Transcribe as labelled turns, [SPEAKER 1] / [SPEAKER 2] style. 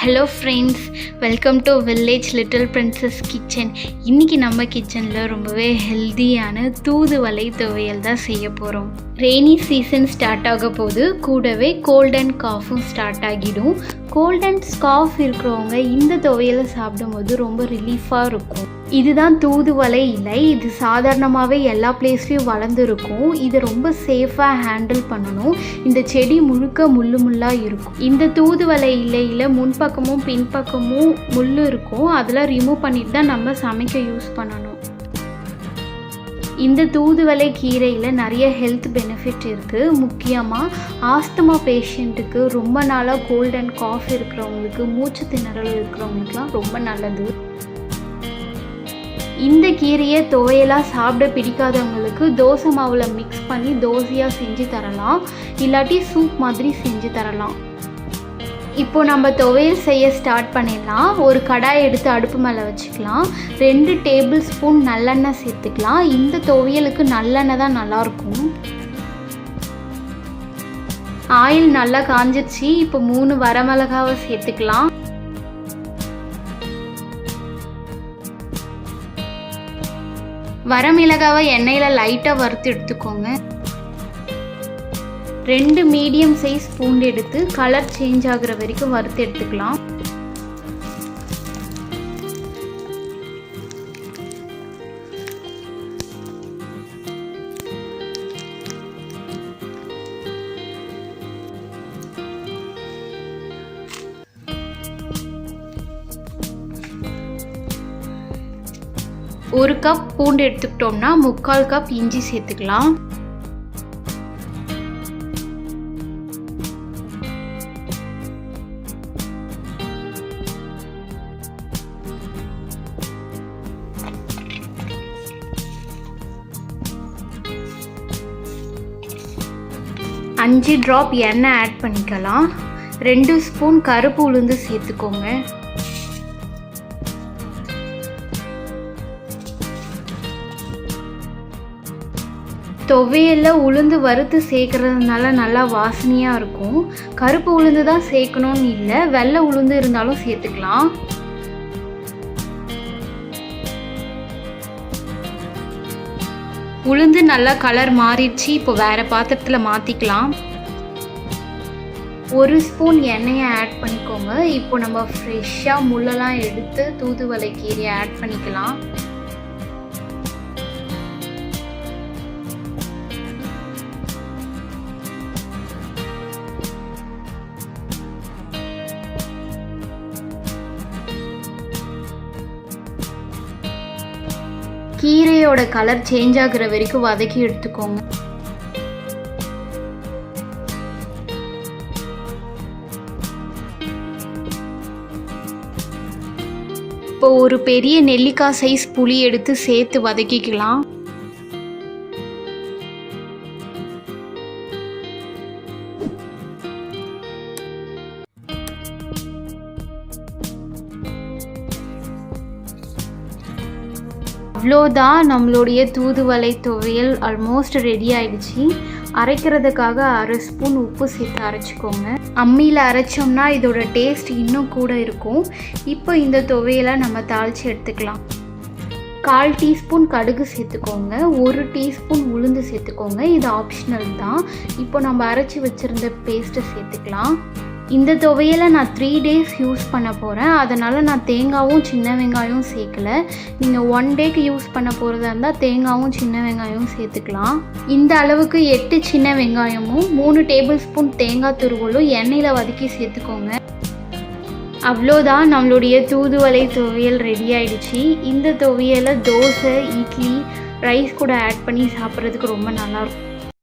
[SPEAKER 1] Hello friends, welcome to village little princess kitchen. இன்றைக்கி நம்ம கிச்சனில் ரொம்பவே ஹெல்த்தியான தூதுவளை துவையல் தான் செய்ய போகிறோம். ரெய்னி சீசன் ஸ்டார்ட் ஆக போது, கூடவே கோல்ட் அண்ட் காஃபும் ஸ்டார்ட் ஆகிடும். கோல்ட் அண்ட் காஃப் இருக்கிறவங்க இந்த துவையலை சாப்பிடும்போது ரொம்ப ரிலீஃபாக இருக்கும். இதுதான் தூதுவளை இலை. இது சாதாரணமாகவே எல்லா பிளேஸ்லேயும் வளர்ந்துருக்கும். இது ரொம்ப சேஃபாக ஹேண்டில் பண்ணணும். இந்த செடி முழுக்க முள்ளாக இருக்கும். இந்த தூதுவளை இலையில் முன்பக்கமும் பின்பக்கமும் முள் இருக்கும். அதெல்லாம் ரிமூவ் பண்ணிட்டு தான் நம்ம சமைக்க யூஸ் பண்ணணும். இந்த தூதுவளை கீரையில் நிறைய ஹெல்த் பெனிஃபிட் இருக்குது. முக்கியமாக ஆஸ்துமா பேஷண்ட்டுக்கு, ரொம்ப நாளாக கோல்ட் அண்ட் காஃப் இருக்கிறவங்களுக்கு, மூச்சு திணறல் இருக்கிறவங்களுக்குலாம் ரொம்ப நல்லது. இந்த கீரையை துவையலாக சாப்பிட பிடிக்காதவங்களுக்கு தோசை மாவில் மிக்ஸ் பண்ணி தோசையாக செஞ்சு தரலாம், இல்லாட்டி சூப் மாதிரி செஞ்சு தரலாம். இப்போ நம்ம துவையல் செய்ய ஸ்டார்ட் பண்ணிடலாம். ஒரு கடாய் எடுத்து அடுப்பு மேலே வச்சுக்கலாம். 2 டேபிள் ஸ்பூன் நல்லெண்ணெய் சேர்த்துக்கலாம். இந்த துவையலுக்கு நல்லெண்ணெய் தான் நல்லாயிருக்கும். ஆயில் நல்லா காஞ்சிருச்சு. இப்போ 3 வரமிளகாவை சேர்த்துக்கலாம். வரமிளகாவை எண்ணெயில் லைட்டாக வறுத்து எடுத்துக்கோங்க. 2 மீடியம் சைஸ் பூண்டு எடுத்து கலர் சேஞ்ச் ஆகுற வரைக்கும் வறுத்து எடுத்துக்கலாம். ஒரு கப் பூண்டு எடுத்துக்கிட்டோம்னா 3/4 கப் இஞ்சி சேர்த்துக்கலாம். அஞ்சு ட்ராப் எண்ணெய் ஆட் பண்ணிக்கலாம். 2 ஸ்பூன் கருப்பு உளுந்து சேர்த்துக்கோங்க. துவையலில் உளுந்து வறுத்து சேர்க்கறதுனால நல்லா வாசனையாக இருக்கும். கருப்பு உளுந்து தான் சேர்க்கணும்னு இல்லை, வெள்ளை உளுந்து இருந்தாலும் சேர்த்துக்கலாம். உளுந்து நல்லா கலர் மாறிடுச்சு. இப்போ வேறு பாத்திரத்தில் மாற்றிக்கலாம். 1 ஸ்பூன் எண்ணெயை ஆட் பண்ணிக்கோங்க. இப்போ நம்ம ஃப்ரெஷ்ஷாக முள்ளெல்லாம் எடுத்து தூதுவளை கீரையை ஆட் பண்ணிக்கலாம். கீரையோட கலர் சேஞ்ச் ஆகுற வரைக்கும் வதக்கி எடுத்துக்கோங்க. இப்போ ஒரு பெரிய நெல்லிக்காய் சைஸ் புளி எடுத்து சேர்த்து வதக்கிக்கலாம். அவ்வளோதான், நம்மளுடைய தூதுவளை துவையல் ஆல்மோஸ்ட் ரெடி ஆயிடுச்சு. அரைக்கிறதுக்காக 1/2 ஸ்பூன் உப்பு சேர்த்து அரைச்சிக்கோங்க. அம்மியில் அரைச்சோம்னா இதோட டேஸ்ட் இன்னும் கூட இருக்கும். இப்போ இந்த துவையலை நம்ம தாளித்து எடுத்துக்கலாம். 1/4 டீஸ்பூன் கடுகு சேர்த்துக்கோங்க. 1 டீஸ்பூன் உளுந்து சேர்த்துக்கோங்க. இது ஆப்ஷனல் தான். இப்போ நம்ம அரைச்சி வச்சுருந்த பேஸ்ட்டை சேர்த்துக்கலாம். இந்த துவையலை நான் 3 டேஸ் யூஸ் பண்ண போகிறேன். அதனால் நான் தேங்காயும் சின்ன வெங்காயம் சேர்க்கலை. நீங்கள் 1 டேக்கு யூஸ் பண்ண போகிறதா இருந்தால் தேங்காயும் சின்ன வெங்காயமும் சேர்த்துக்கலாம். இந்த அளவுக்கு 8 சின்ன வெங்காயமும் 3 டேபிள் ஸ்பூன் தேங்காய் துருவலும் எண்ணெயில் வதக்கி சேர்த்துக்கோங்க. அவ்வளோதான், நம்மளுடைய தூதுவளை துவையல் ரெடி ஆயிடுச்சு. இந்த துவையலை தோசை, இட்லி, ரைஸ் கூட ஆட் பண்ணி சாப்பிட்றதுக்கு ரொம்ப நல்லாயிருக்கும்.